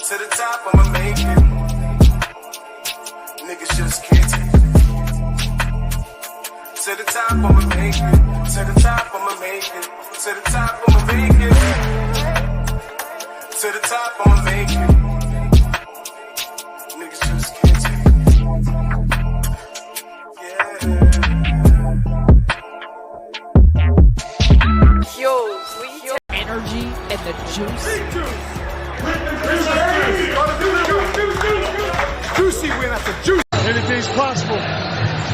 To the top, I'ma make it. Niggas just can't take it. To the top, I'ma make it. To the top, I'ma make it. To the top, I'ma make it. To the top, I'ma make it. Niggas just can't take it. Yeah. Yo, energy and the juice. Juicy win after juice. Anything's possible.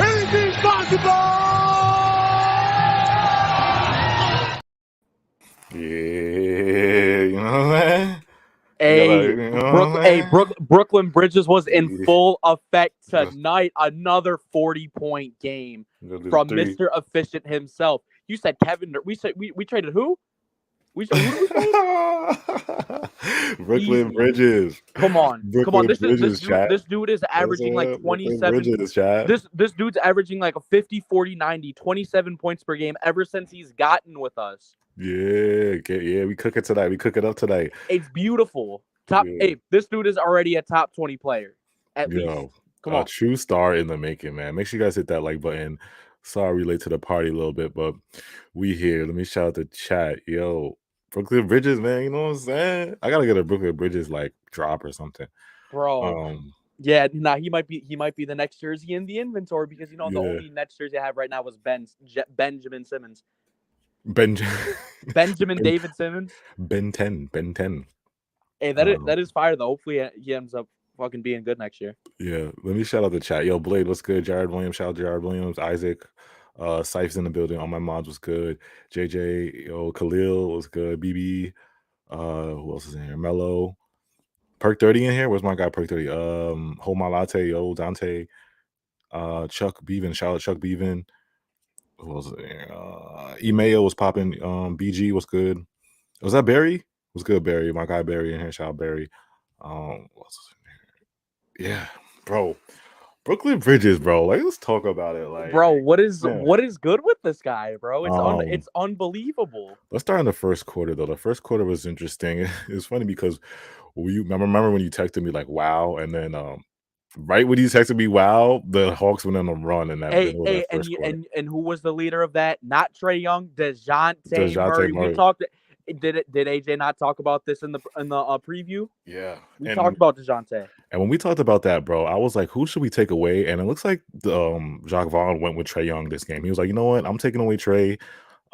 Anything's possible. Yeah, you know what I'm saying? Brooklyn Bridges was in full effect tonight. Another 40-point game from Mr. Efficient himself. You said Kevin. We traded who? Who did we trade? Brooklyn Bridges. Come on. This dude is averaging like 27. Bridges, this dude's averaging like a 50, 40, 90, 27 points per game ever since he's gotten with us. Yeah, we cook it tonight. We cook it up tonight. It's beautiful. This dude is already a top 20 player. At least. Come on. True star in the making, man. Make sure you guys hit that like button. Sorry we late to the party a little bit, but we here. Let me shout out the chat. Yo, Brooklyn Bridges, man. You know what I'm saying? I gotta get a Brooklyn Bridges like drop or something. Bro. Yeah, he might be the next jersey in the inventory because the only next jersey I have right now was Benjamin Simmons. Benjamin David Simmons. Ben 10. Hey, that is fire though. Hopefully he ends up fucking being good next year. Yeah, let me shout out the chat. Yo, Blade, what's good? Jared Williams, shout out Jared Williams. Isaac, Sife's in the building. All my mods was good. JJ, yo, Khalil was good. BB, who else is in here? Mello, Perk 30 in here. Where's my guy Perk 30? Hold My Latte, yo, Dante, Chuck Beaven, shout out Chuck Beaven. Who else is in here? Email was popping. BG was good. Was that Barry? Was good, Barry. My guy Barry in here. Shout out Barry. What else is in here? Yeah, bro. Brooklyn Bridges, bro. Like, let's talk about it. Like, bro, what is good with this guy, bro? It's unbelievable. Let's start in the first quarter, though. The first quarter was interesting. It's funny because remember when you texted me like, "Wow," and then right when you texted me, "Wow," the Hawks went on a run in that. And who was the leader of that? Not Trae Young, DeJounte Murray. We talked. Did AJ not talk about this in the preview? Yeah, we talked about DeJounte. And when we talked about that, bro, I was like, who should we take away? And it looks like Jacques Vaughn went with Trae Young this game. He was like, you know what, I'm taking away Trae,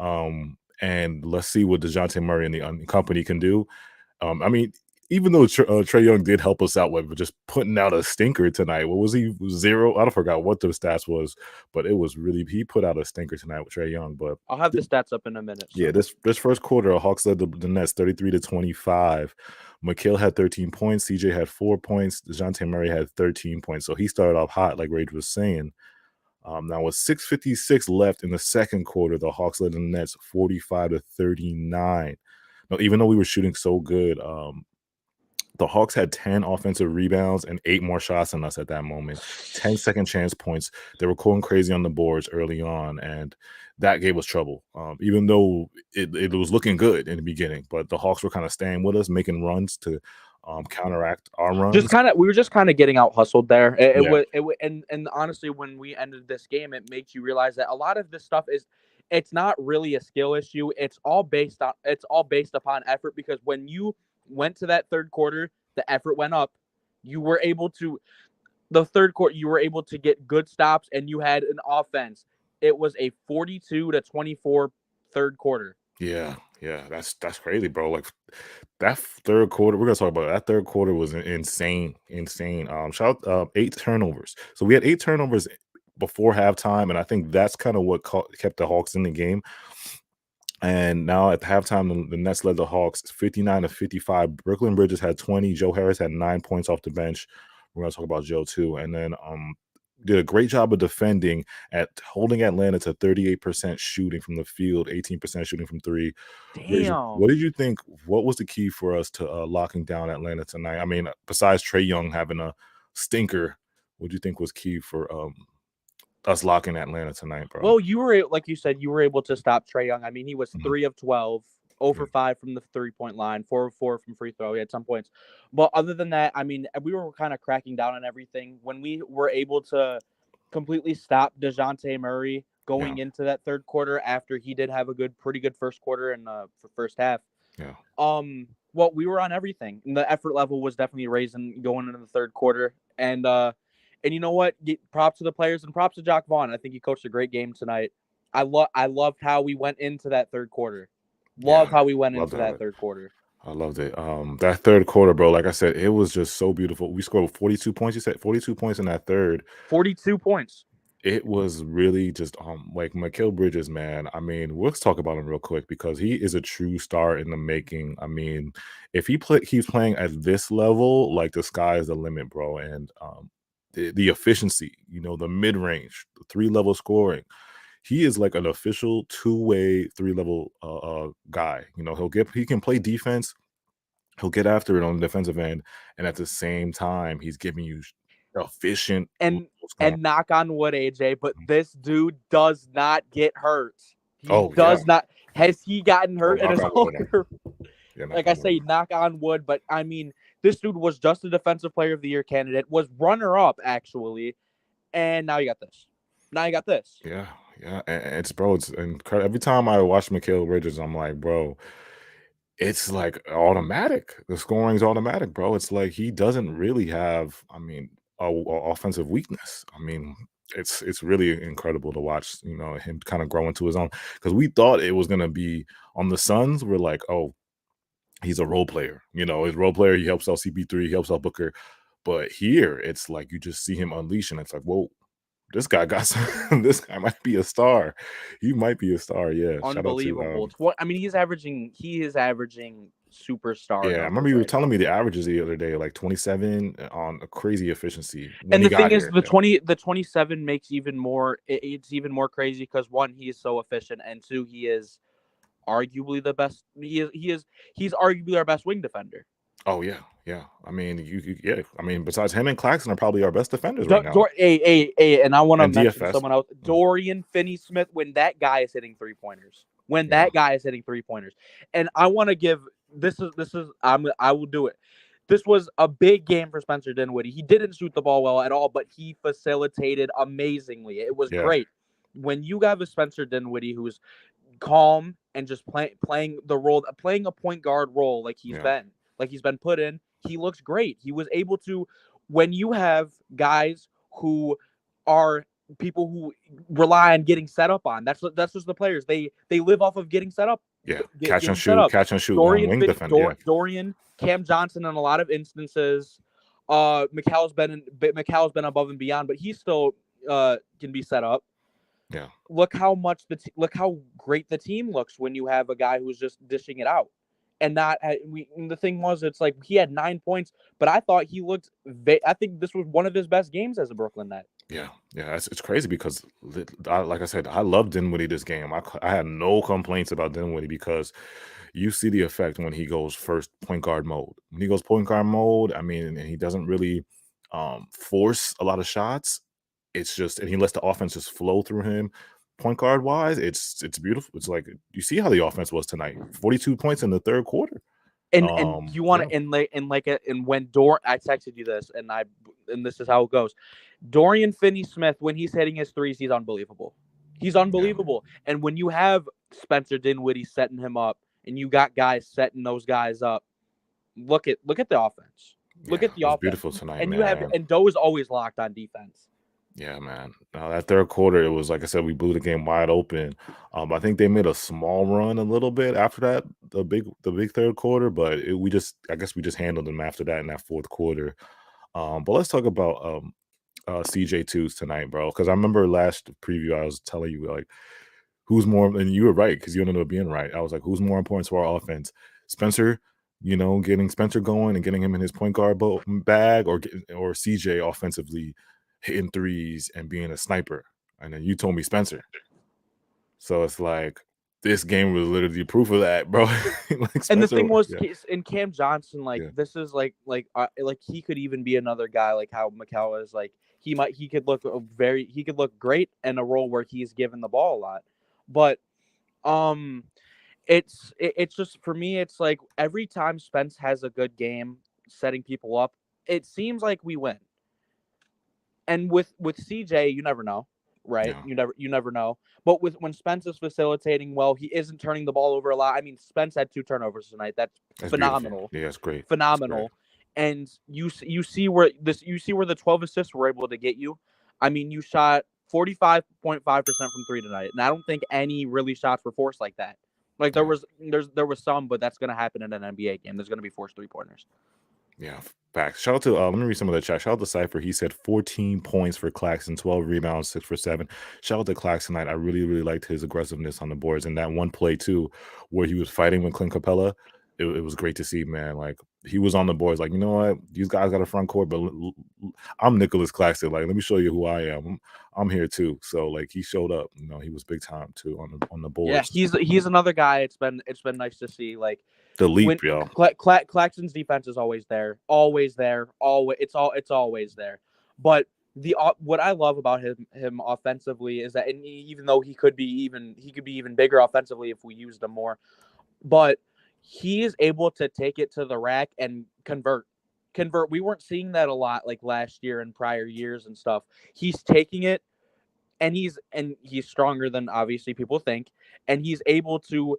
and let's see what DeJounte Murray and the company can do. I mean, even though Trae Young did help us out with just putting out a stinker tonight. What was he? 0? I forgot what the stats was, but it was really, he put out a stinker tonight with Trae Young. But I'll have the stats up in a minute. So. Yeah, this first quarter, Hawks led the Nets 33-25. Mikal had 13 points. CJ had 4 points. DeJounte Murray had 13 points. So he started off hot, like Rage was saying. Now with 6:56 left in the second quarter, the Hawks led the Nets 45-39. Now, even though we were shooting so good, the Hawks had 10 offensive rebounds and 8 more shots than us at that moment. 10 second chance points. They were going crazy on the boards early on, and that gave us trouble. Even though it was looking good in the beginning, but the Hawks were kind of staying with us, making runs to counteract our runs. We were just kind of getting out hustled there. And honestly, when we ended this game, it makes you realize that a lot of this stuff it's not really a skill issue. It's all based upon effort, because when you went to that third quarter, the effort went up. You were able to get good stops, and you had an offense. It was a 42-24 third quarter. Yeah, that's crazy, bro. Like, that third quarter, we're gonna talk about it. That third quarter was insane. Shout out 8 turnovers. So we had 8 turnovers before halftime, and I think that's kind of what kept the Hawks in the game. And now at halftime, the Nets led the Hawks 59-55. Brooklyn Bridges had 20. Joe Harris had 9 points off the bench. We're going to talk about Joe too. And then did a great job of defending at holding Atlanta to 38% shooting from the field, 18% shooting from 3. Damn. What did you think? What was the key for us to locking down Atlanta tonight? I mean, besides Trae Young having a stinker, what do you think was key for us locking Atlanta tonight, bro? Well, like you said, you were able to stop Trae Young. I mean, he was 3 of 12 0 for 5 from the 3-point line, 4 of 4 from free throw. He had some points. But other than that, I mean, we were kind of cracking down on everything. When we were able to completely stop DeJounte Murray going into that third quarter after he did have a pretty good first quarter and for first half. Yeah. Well, we were on everything. And the effort level was definitely raising going into the third quarter. And you know what? Props to the players and props to Jock Vaughn. I think he coached a great game tonight. I loved how we went into that third quarter. How we went into that third quarter. I loved it. That third quarter, bro, like I said, it was just so beautiful. We scored 42 points. You said 42 points in that third. 42 points. It was really just like Mikal Bridges, man. I mean, let's talk about him real quick because he is a true star in the making. I mean, if he keeps playing at this level, like the sky is the limit, bro. And the efficiency, you know, the mid range, the 3-level scoring. He is like an official 2-way 3-level guy. You know, he can play defense. He'll get after it on the defensive end, and at the same time, he's giving you efficient and knock on wood, AJ. But this dude does not get hurt. He does not. Has he gotten hurt in his whole career? Like I say, knock on wood. But I mean, this dude was just a Defensive Player of the Year candidate. Was runner-up actually, and now you got this. Yeah. Yeah, and it's incredible. Every time I watch Mikal Bridges, I'm like, bro, it's like automatic. The scoring's automatic, bro. It's like he doesn't really have, I mean, a offensive weakness. I mean, it's really incredible to watch, you know, him kind of grow into his own. Because we thought it was gonna be on the Suns. We're like, oh, he's a role player. You know, he's a role player. He helps out CP3. He helps out Booker. But here, it's like you just see him unleash, and it's like, whoa. This guy this guy might be a star. He might be a star. Yeah. Unbelievable. I mean, he is averaging superstar. Yeah, I remember you were telling me the averages the other day, like 27 on a crazy efficiency. And the thing is, the 27 makes even more. It's even more crazy because 1, he is so efficient, and 2, he is arguably the best. He's arguably our best wing defender. Oh yeah. I mean, I mean, besides him and Claxton are probably our best defenders right now. And I want to mention someone else, Dorian Finney-Smith. When that guy is hitting 3-pointers, and I want to give I will do it. This was a big game for Spencer Dinwiddie. He didn't shoot the ball well at all, but he facilitated amazingly. It was great. When you have a Spencer Dinwiddie who's calm and just playing the role, playing a point guard role like he's been put in. He looks great. He was able to, when you have guys who are people who rely on getting set up on, that's just the players. They live off of getting set up. Yeah, catch and shoot. Wing defender. Dorian, Cam Johnson in a lot of instances. Mikal's been above and beyond, but he still can be set up. Yeah. Look how great the team looks when you have a guy who's just dishing it out. And the thing was, it's like he had 9 points, but I thought he looked. I think this was one of his best games as a Brooklyn Net. Yeah, it's crazy because, like I said, I love Dinwiddie this game. I had no complaints about Dinwiddie because you see the effect when he goes first point guard mode. When he goes point guard mode, I mean, and he doesn't really force a lot of shots. It's just, and he lets the offense just flow through him. Point guard wise, it's beautiful. It's like you see how the offense was tonight. 42 points in the third quarter. And you want to and when I texted you this and this is how it goes. Dorian Finney-Smith, when he's hitting his threes, he's unbelievable. And when you have Spencer Dinwiddie setting him up, and you got guys setting those guys up, look at the offense. Look at the offense. Beautiful tonight, and man. Doe is always locked on defense. Yeah, man. That third quarter, it was like I said, we blew the game wide open. I think they made a small run a little bit after that, the big third quarter, but I guess we just handled them after that in that fourth quarter. But let's talk about CJ2s tonight, bro. Because I remember last preview, I was telling you like who's more, and you were right because you ended up being right. I was like, who's more important to our offense, Spencer? You know, getting Spencer going and getting him in his point guard bag, or CJ offensively hitting threes and being a sniper. And then you told me Spencer. So it's like this game was literally proof of that, bro. Like Spencer, and the thing was, in Cam Johnson, this is like he could even be another guy like how Mikal is. Like he could look great in a role where he's given the ball a lot. But it's just for me. It's like every time Spence has a good game setting people up, it seems like we win. And with CJ, you never know, right? Yeah. You never know. But when Spence is facilitating well, he isn't turning the ball over a lot. I mean, Spence had 2 turnovers tonight. That's phenomenal. Beautiful. Yeah, it's great. Phenomenal. And you see where the 12 assists were able to get you. I mean, you shot 45.5% from 3 tonight, and I don't think any really shots were forced like that. Like there was some, but that's going to happen in an NBA game. There's going to be forced 3-pointers. Yeah, facts. Shout out to let me read some of the chat. Shout out to Cypher. He said 14 points for Claxton, 12 rebounds, 6 for 7. Shout out to Claxton tonight. I really, really liked his aggressiveness on the boards, and that one play too, where he was fighting with Clint Capella. It was great to see, man. Like he was on the boards, like, you know what, these guys got a front court, but I'm Nicholas Claxton. Like, let me show you who I am. I'm here too. So like he showed up. You know, he was big time too on the boards. Yeah, he's another guy. It's been nice to see. Like the leap, yo. Claxton's defense is always there. Always. It's always there. But what I love about him offensively is that, and even though he could be even bigger offensively if we used him more, but he is able to take it to the rack and convert. We weren't seeing that a lot like last year and prior years and stuff. He's taking it, and he's stronger than obviously people think, and he's able to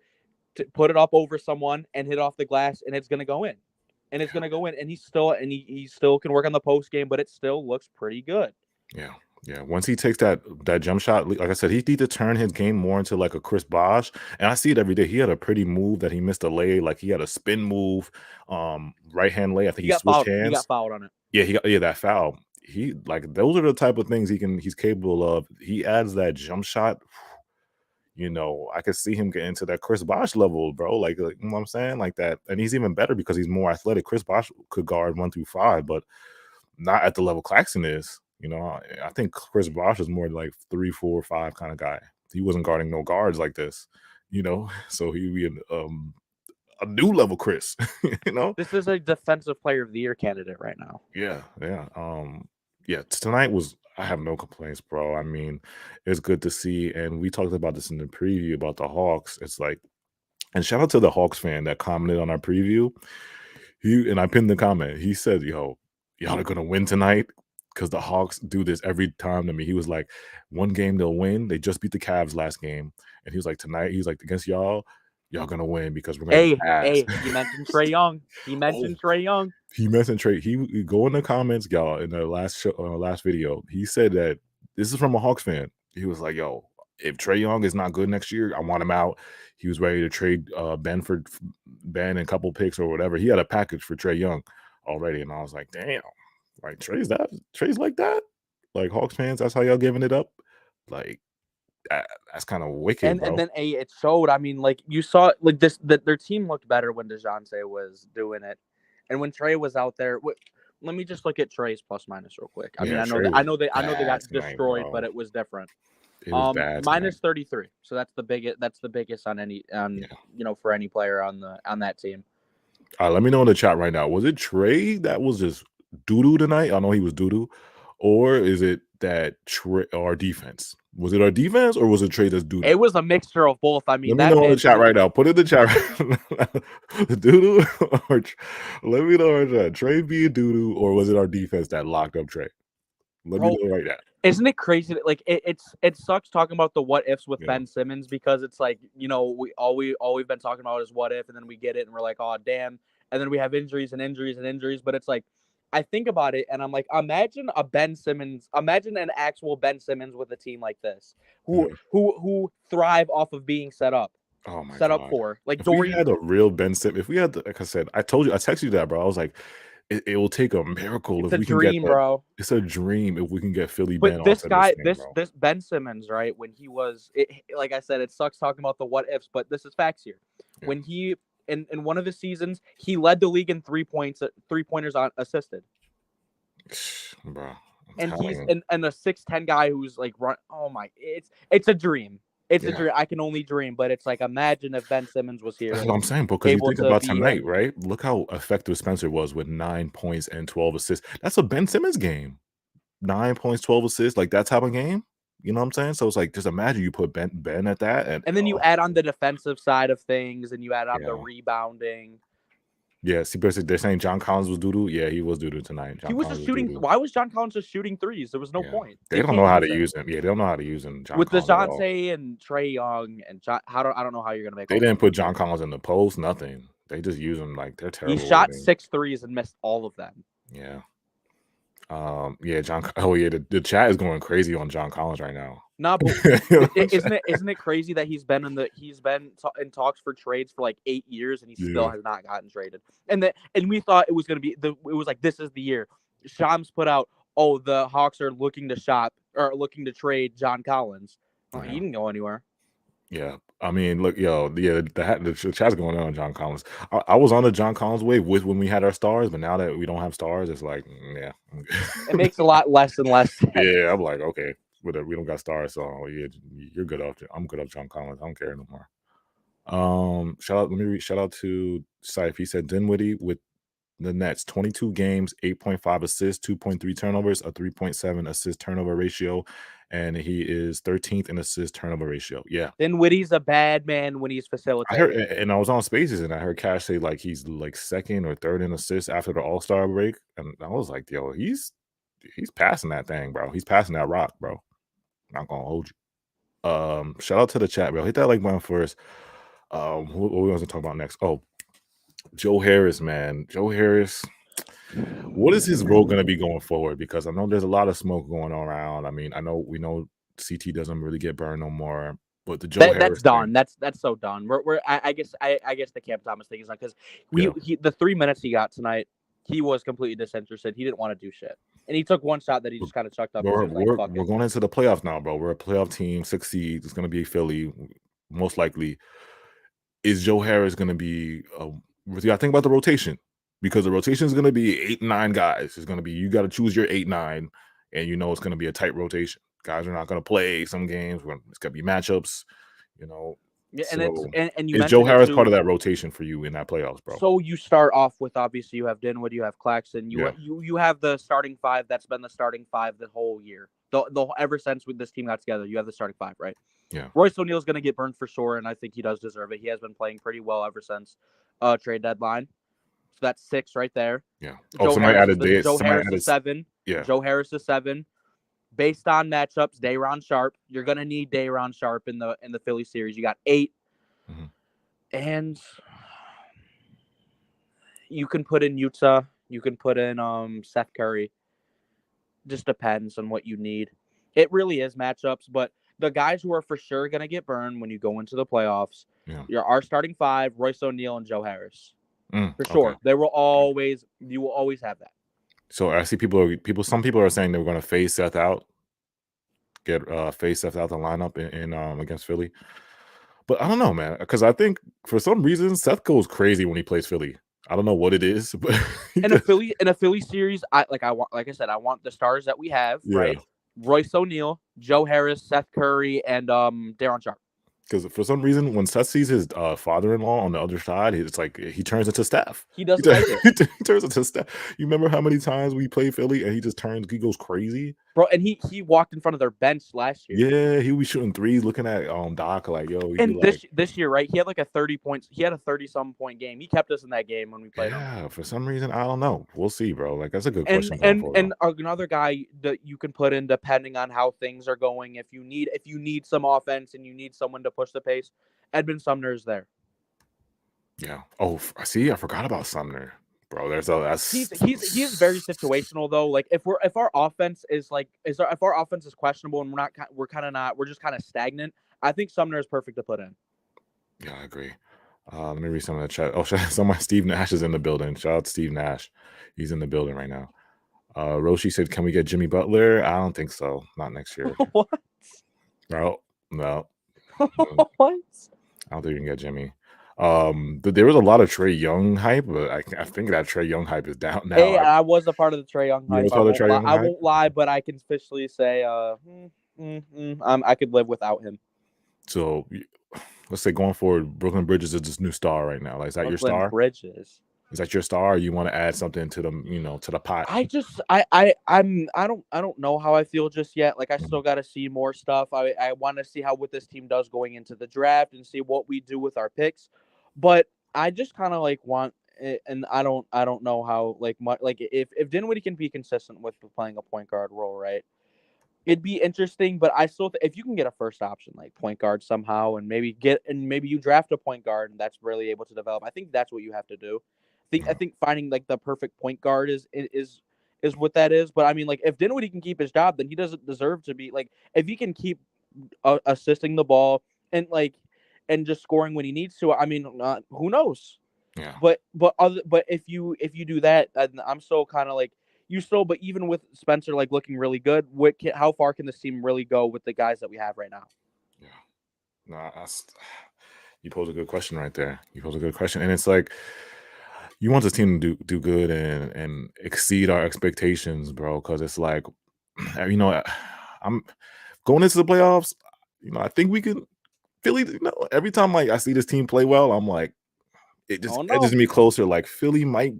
put it up over someone and hit off the glass, and it's going to go in. And it's going to go in, and he still can work on the post game, but it still looks pretty good. Yeah. Yeah, once he takes that jump shot, like I said, he needs to turn his game more into like a Chris Bosh, and I see it every day. He had a pretty move that he missed a lay, like he had a spin move, right hand lay. I think he switched hands. He got fouled on it. Yeah, he got that foul. He like those are the type of things he's capable of. He adds that jump shot. You know, I could see him get into that Chris Bosh level, bro. Like you know what I'm saying, like that, and he's even better because he's more athletic. Chris Bosh could guard 1 through 5, but not at the level Claxton is. You know, I think Chris Bosh is more like 3, 4, 5 kind of guy. He wasn't guarding no guards like this, you know. So he'd be a new level Chris. You know, this is a defensive player of the year candidate right now. Yeah. Tonight was. I have no complaints, bro. I mean, it's good to see, and we talked about this in the preview about the Hawks. It's like, and shout out to the Hawks fan that commented on our preview. I pinned the comment. He said, "Yo, y'all are gonna win tonight." Because the Hawks do this every time to me. He was like, one game they'll win. They just beat the Cavs last game. And he was like, tonight, he's like, against y'all going to win because we're going to Hey, he mentioned Trae Young. He mentioned Trae Young. He mentioned Trae. He go in the comments, y'all, in the last video. He said that this is from a Hawks fan. He was like, yo, if Trae Young is not good next year, I want him out. He was ready to trade Ben and a couple picks or whatever. He had a package for Trae Young already. And I was like, damn. Like Trae's like that, like Hawks fans. That's how y'all giving it up, like that's kind of wicked. And then it showed. I mean, like you saw, like their team looked better when DeJounte was doing it, and when Trae was out there. Let me just look at Trae's plus minus real quick. I mean, I know they got destroyed, but it was different. It was bad. Minus 33. So that's the biggest for any player on that team. Let me know in the chat right now. Was it Trae that was just doo-doo tonight? I know he was doo-doo. Or is it that our defense? Was it our defense or was it Trae that's doo-doo? It was a mixture of both. I mean, let me know in the chat right now. Put in the chat the doo-doo or let me know in the chat. Trae being doo-doo or was it our defense that locked up Trae? Let me know right now. Isn't it crazy that like it sucks talking about the what ifs with Ben Simmons because it's like, you know, all we've been talking about is what if, and then we get it and we're like, oh damn, and then we have injuries, but it's like I think about it and I'm like, imagine an actual Ben Simmons with a team like this who thrive off of being set up. Oh my God. Up for like if Dorian. We had a real Ben Simmons. If we had, like I said, I texted you that, bro. I was like, it will take a miracle if we can get that. Bro. It's a dream if we can get Philly Ben. But this guy, this Ben Simmons, right? When he was, like I said, it sucks talking about the what ifs, but this is facts here. Yeah. When he in one of his seasons, he led the league in 3-pointers on assisted. Bro, and he's and a 6'10" guy who's like run. Oh my, it's a dream. It's a dream. I can only dream, but it's like imagine if Ben Simmons was here. That's what I'm saying, because you think about tonight, right? Look how effective Spencer was with 9 points and 12 assists. That's a Ben Simmons game. 9 points, 12 assists, like that type of game. You know what I'm saying? So it's like, just imagine you put Ben at that, and then you add on the defensive side of things, and you add on the Yeah. rebounding. Yeah, see, basically they're saying John Collins was doo-doo. Yeah, he was doo-doo tonight. He was just shooting. Why was John Collins just shooting threes? There was no point. They don't know how to use him. Yeah, they don't know how to use him. With DeJounte and Trae Young and I don't know how you're gonna make. They didn't put John Collins in the post. Nothing. They just use him like they're terrible. He shot 6 threes and missed all of them. Yeah. Yeah, John. Oh yeah, the chat is going crazy on John Collins right now. No, but isn't it crazy that he's been in talks for trades for like 8 years and he still has not gotten traded? And we thought it was gonna be it was like, this is the year. Shams put out, oh, the Hawks are looking to trade John Collins. Well, he didn't go anywhere. Yeah, I mean, look, the chat's going on John Collins. I was on the John Collins wave when we had our stars, but now that we don't have stars, it's like, yeah, it makes a lot less and less sense. Yeah, I'm like, okay, whatever. We don't got stars, so yeah, you're good off. I'm good off John Collins. I don't care no more. Shout out to Saif. He said Dinwiddie with the Nets, 22 games, 8.5 assists, 2.3 turnovers, a 3.7 assist turnover ratio, and he is 13th in assist turnover ratio. Yeah. Dinwiddie's a bad man when he's facilitating. I heard, and I was on Spaces, and I heard Cash say like he's like second or third in assists after the All-Star break, and I was like, yo, he's passing that thing, bro. He's passing that rock, bro. Not gonna hold you. Shout out to the chat, bro. Hit that like button first. What we want to talk about next? Oh, Joe Harris, man. Joe Harris. What is his role going to be going forward? Because I know there's a lot of smoke going around. I mean, we know CT doesn't really get burned no more. But the Joe Harris that's done. That's so done. I guess the Cam Thomas thing is not, because the 3 minutes he got tonight, he was completely disinterested. He didn't want to do shit, and he took one shot that he just kind of chucked up. We're going into the playoffs now, bro. We're a playoff team, 6 seeds. It's going to be Philly, most likely. Is Joe Harris going to be? I think about the rotation, because the rotation is going to be 8, 9 guys. It's going to be, you got to choose your 8, 9, and you know it's going to be a tight rotation. Guys are not going to play some games. It's going to be matchups, you know. Yeah, so and you is Joe Harris part of that rotation for you in that playoffs, bro? So you start off with, obviously, you have Dinwiddie, you have Claxton, you have the starting 5 that's been the starting 5 the whole year. Ever since this team got together, you have the starting 5, right? Yeah. Royce O'Neal's going to get burned for sure, and I think he does deserve it. He has been playing pretty well ever since trade deadline. So that's 6 right there. Yeah. Joe Harris is 7. Yeah. Joe Harris is 7. Based on matchups, Day'Ron Sharpe. You're gonna need Day'Ron Sharpe in the Philly series. You got 8, and you can put in Utah. You can put in Seth Curry. Just depends on what you need. It really is matchups, but the guys who are for sure gonna get burned when you go into the playoffs, our starting 5: Royce O'Neal and Joe Harris. For sure, you will always have that. So I see some people are saying they were going to phase Seth out, phase Seth out the lineup in against Philly. But I don't know, man, because I think for some reason Seth goes crazy when he plays Philly. I don't know what it is, but in a Philly series, I want the stars that we have, right? Royce O'Neal, Joe Harris, Seth Curry, and Day'Ron Sharpe. Because for some reason, when Seth sees his father-in-law on the other side, it's like he turns into Steph. He does like it. He turns into Steph. You remember how many times we played Philly and he goes crazy, bro. And he walked in front of their bench last year. Yeah, he was shooting threes, looking at Doc like, yo. And this year, right? He had like a 30 points. He had a 30-some point game. He kept us in that game when we played him. Yeah, for some reason, I don't know. We'll see, bro. Like, that's a good question. And another guy that you can put in depending on how things are going. If you need some offense and you need someone to push the pace, Edmund Sumner is there. Yeah. Oh, see, I forgot about Sumner, bro. He's very situational though. Like if our offense is questionable and we're just kind of stagnant, I think Sumner is perfect to put in. Yeah, I agree. Let me read some of the chat. Oh, Steve Nash is in the building. Shout out to Steve Nash. He's in the building right now. Roshi said, "Can we get Jimmy Butler?" I don't think so. Not next year. What? No. What? I don't think you can get Jimmy. There was a lot of Trae Young hype, but I think that Trae Young hype is down now. Hey, I was a part of the Trae Young hype. I won't lie, but I can officially say I could live without him. So let's say going forward, Brooklyn Bridges is this new star right now. Like, is that your star? Bridges. Is that your star? Or you want to add something to the to the pot? I don't know how I feel just yet. Like I still got to see more stuff. I want to see how what this team does going into the draft and see what we do with our picks. But I just kind of like want it, and I don't know how like much like if Dinwiddie can be consistent with playing a point guard role, right? It'd be interesting, but I still if you can get a first option like point guard somehow, and maybe you draft a point guard and that's really able to develop. I think that's what you have to do. I think finding like the perfect point guard is what that is. But I mean, like if Dinwiddie can keep his job, then he doesn't deserve to be like if he can keep assisting the ball and just scoring when he needs to. I mean, who knows? Yeah. But if you do that, I'm still kind of like but even with Spencer like looking really good, how far can this team really go with the guys that we have right now? Yeah. No, you pose a good question right there. You pose a good question, and it's like you want this team to do good and exceed our expectations, bro. Because it's like, I'm going into the playoffs. I think we can. Philly, every time like I see this team play well, I'm like, it just edges me closer. Like Philly might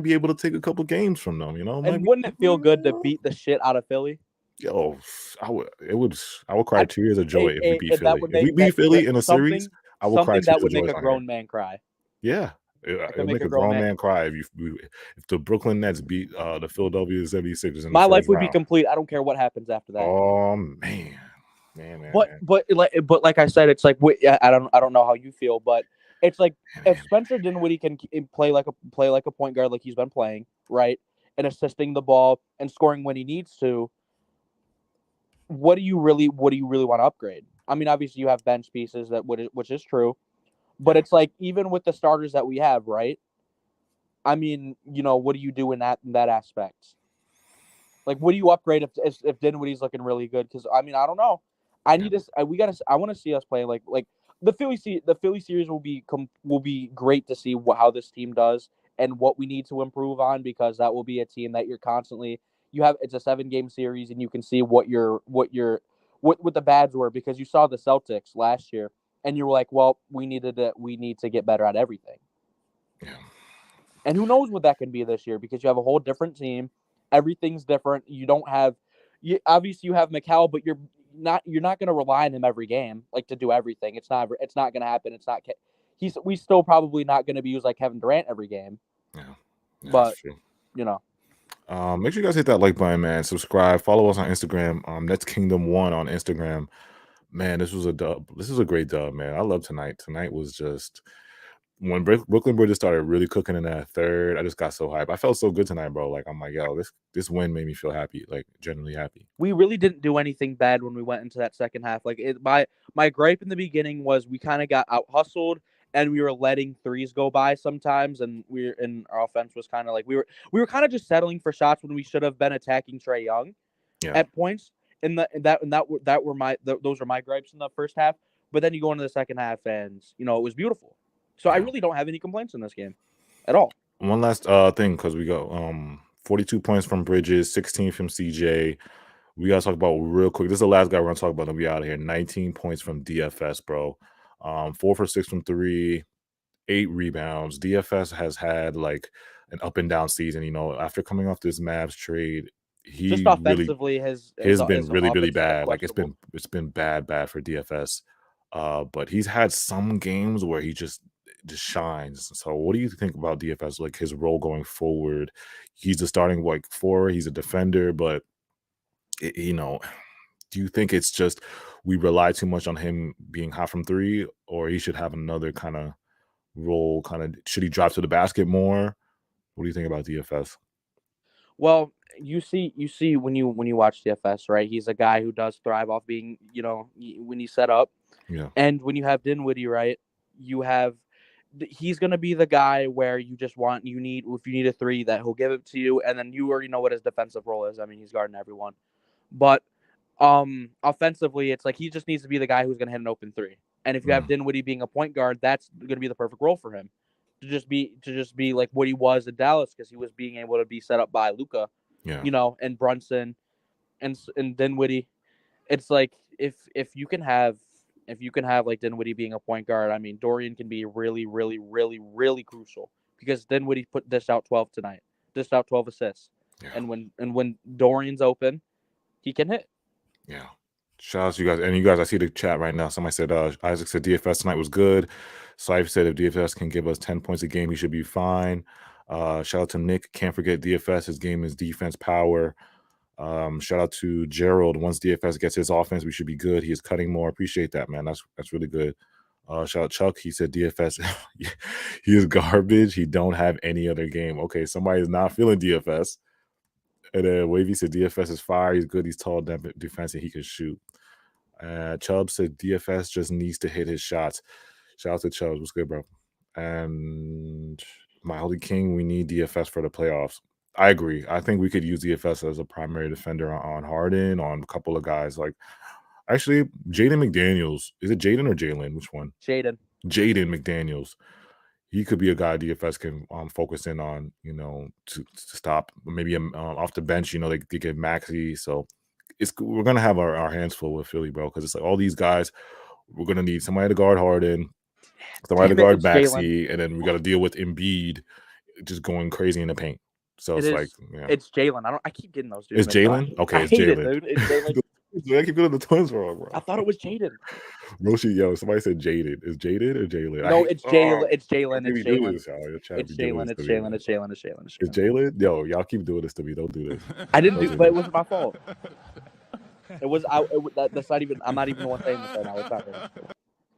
be able to take a couple games from them. And wouldn't it feel good to beat the shit out of Philly? Yo, I would cry tears of joy if we beat Philly. If we beat Philly in a series, I will cry tears that would of joy. make a grown man cry. Yeah, it would make a grown man cry if the Brooklyn Nets beat the Philadelphia 76ers. My life would be complete. I don't care what happens after that. Oh man. But like I said, it's like I don't know how you feel, but it's like if Spencer Dinwiddie can play like a point guard like he's been playing, right, and assisting the ball and scoring when he needs to, what do you really want to upgrade? I mean, obviously you have bench pieces which is true, but it's like even with the starters that we have, right? I mean, what do you do in that aspect? Like, what do you upgrade if Dinwiddie's looking really good? Because I mean, I don't know. I want to see us play like the Philly series will be great to see how this team does and what we need to improve on, because that will be a team that it's a 7-game series and you can see what the bads were, because you saw the Celtics last year and you were like, well, we need to get better at everything. Yeah. And who knows what that can be this year, because you have a whole different team. Everything's different. Obviously you have Mikal, but you're not going to rely on him every game like to do everything. It's not going to happen. We still probably not going to be used like Kevin Durant every game. Yeah, but true. Make sure you guys hit that like button, man. Subscribe, follow us on Instagram. That's Kingdom1 on Instagram. Man, this was a dub. This is a great dub, man. I love tonight. Tonight was just when Brooklyn Bridges started really cooking in that third. I just got so hyped. I felt so good tonight, bro. Like, I'm like, yo, this win made me feel happy, like genuinely happy. We really didn't do anything bad when we went into that second half. Like, my gripe in the beginning was we kind of got out hustled and we were letting threes go by sometimes, and our offense was kind of like we were kind of just settling for shots when we should have been attacking Trae Young at points. Those were my gripes in the first half. But then you go into the second half and it was beautiful. So I really don't have any complaints in this game at all. One last thing, because we go 42 points from Bridges, 16 from CJ. We got to talk about real quick. This is the last guy we're going to talk about, and we out of here. 19 points from DFS, bro. 4 for 6 from 3, 8 rebounds. DFS has had like an up and down season. After coming off this Mavs trade, he just offensively has been really bad. Like it's been bad for DFS. But he's had some games where he just shines. So what do you think about DFS, like his role going forward? He's the starting four. He's a defender, but do you think it's just we rely too much on him being hot from 3, or he should have another kind of role? Should he drive to the basket more? What do you think about DFS? Well, you see when you watch DFS, right? He's a guy who does thrive off being, when he's set up. Yeah. And when you have Dinwiddie, right, he's going to be the guy where if you need a 3, that he'll give it to you. And then you already know what his defensive role is. I mean, he's guarding everyone. But offensively, it's like he just needs to be the guy who's going to hit an open 3. And if you have Dinwiddie being a point guard, that's going to be the perfect role for him to just be like what he was in Dallas, because he was being able to be set up by Luka, and Brunson and Dinwiddie. It's like if you can have like Dinwiddie being a point guard, I mean, Dorian can be really, really, really, really crucial, because Dinwiddie dished out 12 tonight, dished out 12 assists, and when Dorian's open, he can hit. Yeah. Shout out to you guys. And you guys, I see the chat right now. Somebody said, Isaac said DFS tonight was good. Saif said if DFS can give us 10 points a game, he should be fine. Shout out to Nick. Can't forget DFS. His game is defense power. Shout out to Gerald. Once DFS gets his offense, we should be good. He is cutting more. Appreciate that, man. That's really good. Shout out Chuck. He said DFS. He is garbage. He don't have any other game. Okay, somebody is not feeling DFS. And then Wavy said DFS is fire. He's good. He's tall, defensive. He can shoot. Chubb said DFS just needs to hit his shots. Shout out to Chubbs. What's good, bro? And my Holy King, we need DFS for the playoffs. I agree. I think we could use DFS as a primary defender on Harden, on a couple of guys. Like, actually, Jaden McDaniels. Is it Jaden or Jalen? Which one? Jaden McDaniels. He could be a guy DFS can focus in on, to stop. Maybe off the bench, they get Maxey. So we're going to have our hands full with Philly, bro, because it's like all these guys, we're going to need somebody to guard Harden, somebody to guard Maxey, and then we got to deal with Embiid just going crazy in the paint. So it's Jalen. I keep getting those dudes. It's Jalen? Okay, it's Jalen. It's Jalen. I keep getting the twins wrong, bro. I thought it was Jaden. Roshi, somebody said Jaden. Is Jaden or Jalen? No, it's Jalen. It's Jalen. It's Jalen. It's Jalen. It's Jalen. It's Jalen. It's Jalen. It's Jalen. Yo, y'all keep doing this to me. Don't do this. I didn't do, but it wasn't my fault. It was. That's not even. I'm not even the one saying this right now. It's not right.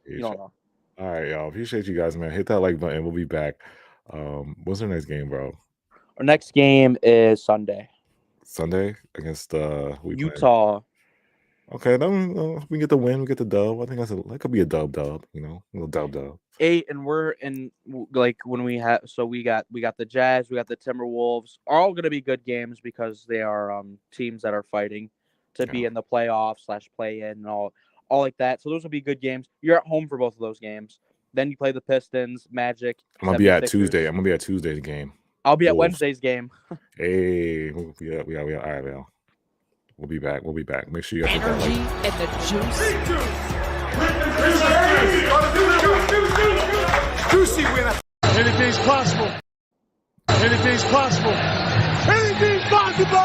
You don't know. All right, y'all. Appreciate you guys, man. Hit that like button. We'll be back. What's our next game, bro? Our next game is Sunday. Sunday against Utah. Okay, then we get the win. We get the dub. I think that could be a dub. A little dub. 8, and we're in when we have. So we got the Jazz. We got the Timberwolves. Are all going to be good games because they are teams that are fighting to be in the playoffs / play in and all like that. So those will be good games. You're at home for both of those games. Then you play the Pistons, Magic. I'm gonna be at Tuesday. I'm gonna be at Tuesday's game. I'll be at Wednesday's game. Hey, we all right, y'all. We'll be back. Make sure you guys energy and the juice. Juicy winner. Anything's possible. Anything's possible. Anything's possible.